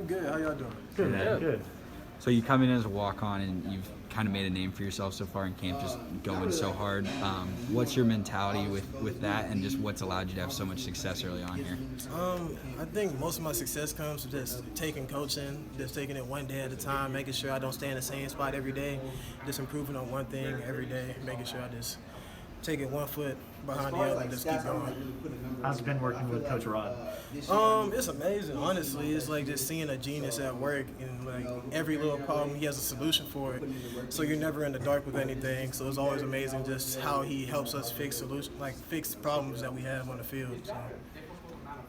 Good. How y'all doing? Good. Yeah. Good. So you come in as a walk-on, and you've kind of made a name for yourself so far in camp, just going so hard. What's your mentality with that, and just what's allowed you to have so much success early on here? I think most of my success comes from just taking coaching, just taking it one day at a time, making sure I don't stay in the same spot every day, just improving on one thing every day, making sure I just take it 1 foot behind the other and just keep going. How's it been working with Coach Rod? It's amazing, honestly. It's like just seeing a genius at work, and like every little problem, he has a solution for it. So you're never in the dark with anything. So it's always amazing just how he helps us fix problems that we have on the field. So.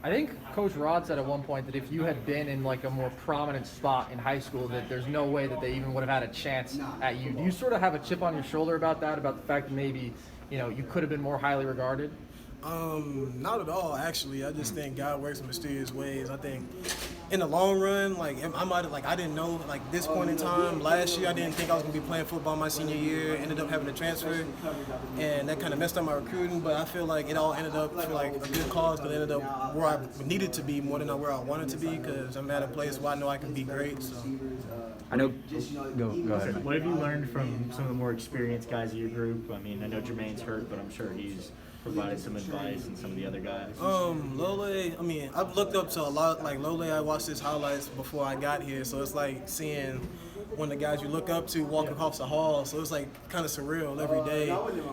I think Coach Rod said at one point that if you had been in like a more prominent spot in high school, that there's no way that they even would have had a chance at you. Do you sort of have a chip on your shoulder about that, about the fact that maybe, you know, you could have been more highly regarded? Not at all, actually. I just think God works in mysterious ways. I think in the long run, like I didn't know, like this point in time last year, I didn't think I was gonna be playing football my senior year. Ended up having to transfer, and that kind of messed up my recruiting. But I feel like it all ended up for like a good cause, but it ended up where I needed to be more than where I wanted to be, because I'm at a place where I know I can be great. So. I know. Go ahead. Mike. What have you learned from some of the more experienced guys of your group? I mean, I know Jermaine's hurt, but I'm sure he's provided some advice, and some of the other guys. Lole, I mean, I've looked up to a lot, like Lole, I watched his highlights before I got here, so it's like seeing one of the guys you look up to walking across the hall, so it's like kind of surreal every day.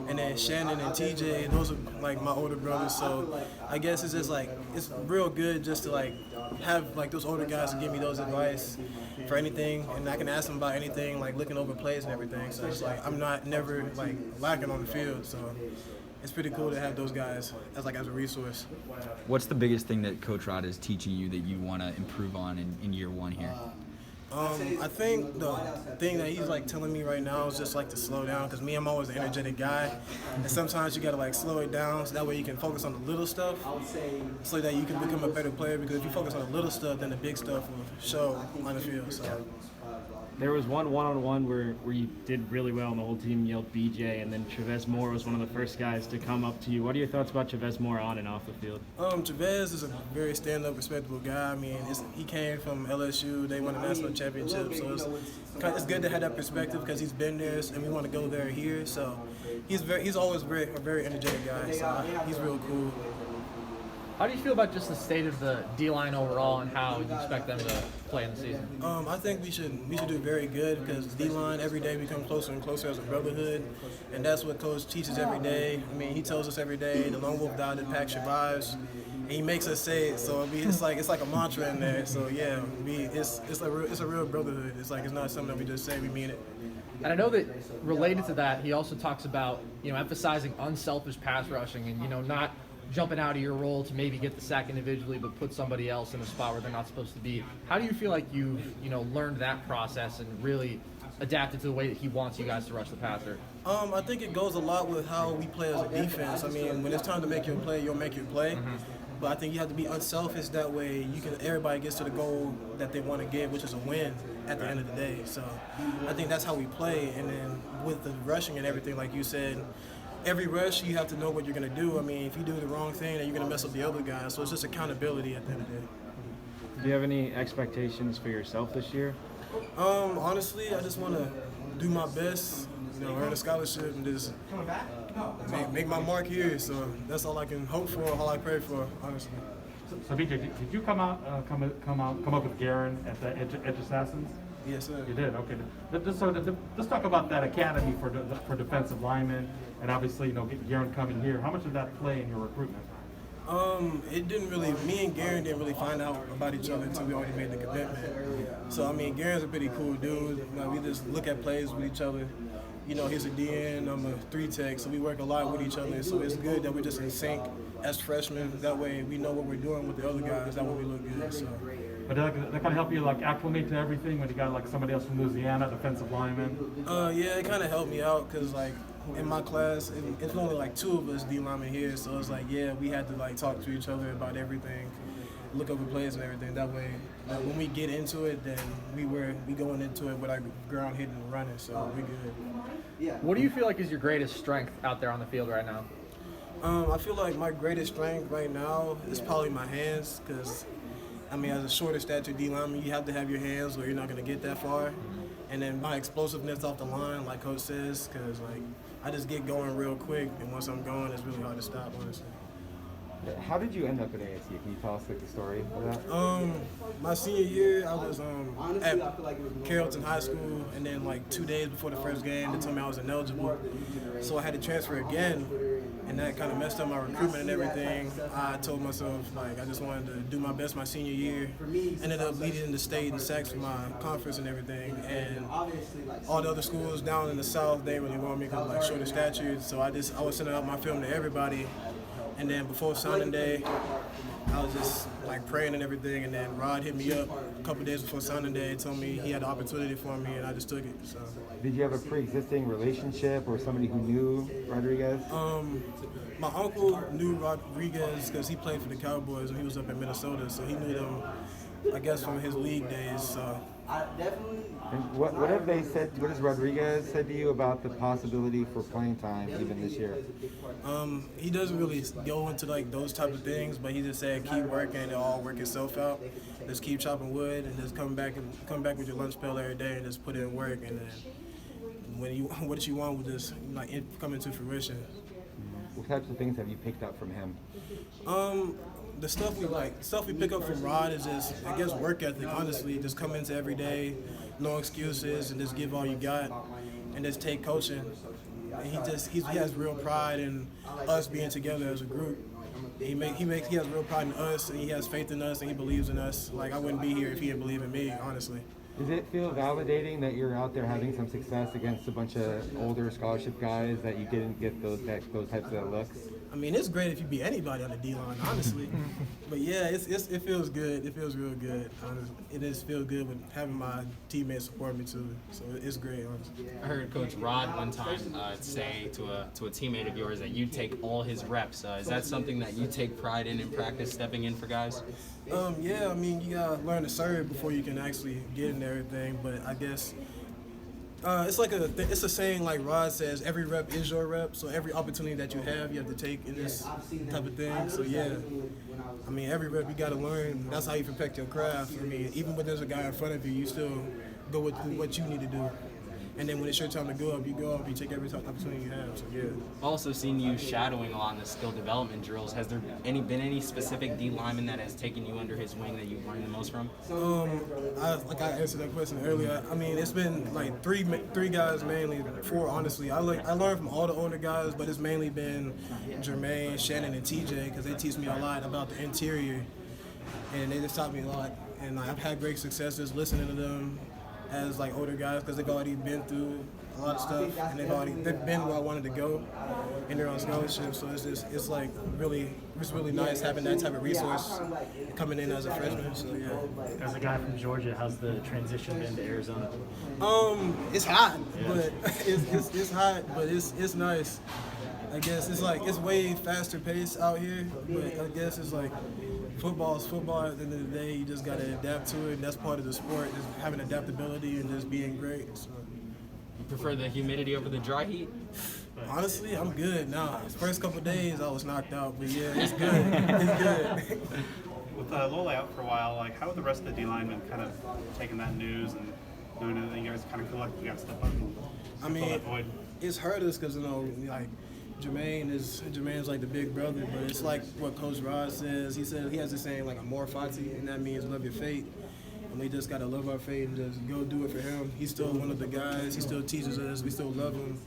And then Shannon and TJ, those are like my older brothers, so I guess it's just like, it's real good just to like have like those older guys to give me those advice for anything, and I can ask them about anything, like looking over plays and everything, so it's like I'm not never like lacking on the field, so it's pretty cool to have those guys as a resource. What's the biggest thing that Coach Rod is teaching you that you want to improve on in year one here? I think the thing that he's like telling me right now is just like to slow down, because I'm always an energetic guy, and sometimes you gotta like slow it down so that way you can focus on the little stuff, so that you can become a better player. Because if you focus on the little stuff, then the big stuff will show on the field. So. There was one-on-one where you did really well and the whole team yelled BJ, and then Chavez Moore was one of the first guys to come up to you. What are your thoughts about Chavez Moore on and off the field? Chavez is a very stand-up, respectable guy. I mean, he came from LSU. They won a national championship, so it's good to have that perspective, because he's been there, and we want to go there here. So he's always a very energetic guy. So he's real cool. How do you feel about just the state of the D-line overall and how you expect them to play in the season? I think we should do very good, because D-line every day becomes closer and closer as a brotherhood, and that's what Coach teaches every day. I mean, he tells us every day, the lone wolf died, the pack survives, and he makes us say it. So it's like a mantra in there. So yeah, it's a real brotherhood. It's not something that we just say, we mean it. And I know that related to that, he also talks about, you know, emphasizing unselfish pass rushing and, you know, not jumping out of your role to maybe get the sack individually, but put somebody else in a spot where they're not supposed to be. How do you feel like you've, you know, learned that process and really adapted to the way that he wants you guys to rush the passer? I think it goes a lot with how we play as a defense. I mean, when it's time to make your play, you'll make your play. But I think you have to be unselfish. That way, everybody gets to the goal that they want to get, which is a win at the end of the day. So I think that's how we play. And then with the rushing and everything, like you said, every rush, you have to know what you're going to do. I mean, if you do the wrong thing, then you're going to mess up the other guy. So it's just accountability at the end of the day. Do you have any expectations for yourself this year? Honestly, I just want to do my best, you know, earn a scholarship and just make my mark here. So that's all I can hope for, all I pray for, honestly. So BJ, did you come up with Garen at the Edge Assassins? Yes, sir. You did. Okay. Let's talk about that academy for defensive linemen, and obviously, you know, Garen coming here. How much did that play in your recruitment? It didn't really. Me and Garen didn't really find out about each other until we already made the commitment. So I mean, Garen's a pretty cool dude. You know, we just look at plays with each other. You know, he's a DN, I'm a 3-tech, so we work a lot with each other. So it's good that we're just in sync as freshmen. That way we know what we're doing with the other guys. That way we look good. So. But that kind of help you like acclimate to everything when you got like somebody else from Louisiana, defensive lineman. Yeah, it kind of helped me out, because like in my class, it's only like 2 of us D linemen here. So it's like, yeah, we had to like talk to each other about everything, look over plays and everything. That way, like, when we get into it, then we going into it with our ground hitting and running. So we good. What do you feel like is your greatest strength out there on the field right now? I feel like my greatest strength right now is probably my hands, because I mean, as a shorter stature D lineman, you have to have your hands or you're not going to get that far. And then my explosiveness off the line, like Coach says, because like I just get going real quick, and once I'm going, it's really hard to stop, honestly. How did you end up at ASU? Can you tell us like the story of that? My senior year, I was at Carrollton High School, and then like 2 days before the first game, they told me I was ineligible, so I had to transfer again, and that kind of messed up my recruitment and everything. I told myself like I just wanted to do my best my senior year. Ended up leading the state in sacks for my conference and everything, and all the other schools down in the South, they really wanted me because like shorter stature, so I was sending out my film to everybody. And then before signing day, I was just like praying and everything, and then Rod hit me up a couple days before signing day, told me he had the opportunity for me, and I just took it. So. Did you have a pre-existing relationship or somebody who knew Rodriguez? My uncle knew Rodriguez because he played for the Cowboys and he was up in Minnesota, so he knew them, I guess, from his league days. So. And what have they said? What has Rodriguez said to you about the possibility for playing time even this year? He doesn't really go into like those type of things, but he just said keep working and it'll all work itself out. Just keep chopping wood and just come back with your lunch pail every day and just put in work, and then what you want will just like come into fruition. What types of things have you picked up from him? The stuff we pick up from Rod is just, I guess, work ethic, honestly. Just come into every day, no excuses, and just give all you got, and just take coaching. And he has real pride in us being together as a group. He has real pride in us, and he has faith in us, and he believes in us. Like, I wouldn't be here if he didn't believe in me, honestly. Does it feel validating that you're out there having some success against a bunch of older scholarship guys that you didn't get those types of looks? I mean, it's great if you beat anybody on the D-line, honestly. But yeah, it feels good. It feels real good, honestly. It just feels good with having my teammates support me too. So it's great, honestly. I heard Coach Rod one time say to a teammate of yours that you take all his reps. Is that something that you take pride in practice, stepping in for guys? Yeah, I mean, you gotta learn to serve before you can actually get into everything. But I guess it's a saying like Rod says, every rep is your rep. So every opportunity that you have to take in this type of thing. So yeah, I mean, every rep you gotta learn. That's how you perfect your craft. I mean, even when there's a guy in front of you, you still go with what you need to do. And then when it's your time to go up, you take every opportunity you have. So yeah. I've also seen you shadowing a lot in the skill development drills. Has there been any specific D lineman that has taken you under his wing that you've learned the most from? I answered that question earlier. I mean, it's been like three guys mainly, four honestly. I learned from all the older guys, but it's mainly been Jermaine, Shannon, and TJ because they teach me a lot about the interior, and they just taught me a lot. And I've had great successes listening to them as like older guys because they've already been through a lot of stuff and they've been where I wanted to go and they're on scholarship, so it's really nice having that type of resource coming in as a freshman. So yeah. As a guy from Georgia, how's the transition into Arizona? It's hot, but it's hot, but it's nice. I guess it's way faster pace out here, but I guess it's like football is football. At the end of the day, you just gotta adapt to it, and that's part of the sport, just having adaptability and just being great. So. You prefer the humidity over the dry heat? Honestly, I'm good now. First couple of days, I was knocked out, but yeah, it's good. It's good. With Lole out for a while, like how have the rest of the D linemen kind of taken that news and knowing that you guys kind of feel like you got to step up and fill that void? It's hurt us because like. Jermaine's like the big brother, but it's like what Coach Rod says. He has this saying like amor fati, and that means love your fate. And we just gotta love our fate and just go do it for him. He's still one of the guys. He still teaches us. We still love him,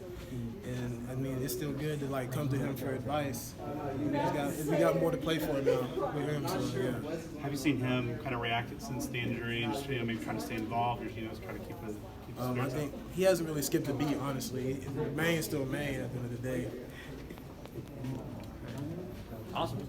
and I mean it's still good to like come to him for advice. We got more to play for now with him. So yeah. Have you seen him kind of react since the injury and just maybe trying to stay involved, or just trying to keep his I think he hasn't really skipped a beat, honestly. Main's still main at the end of the day. Awesome.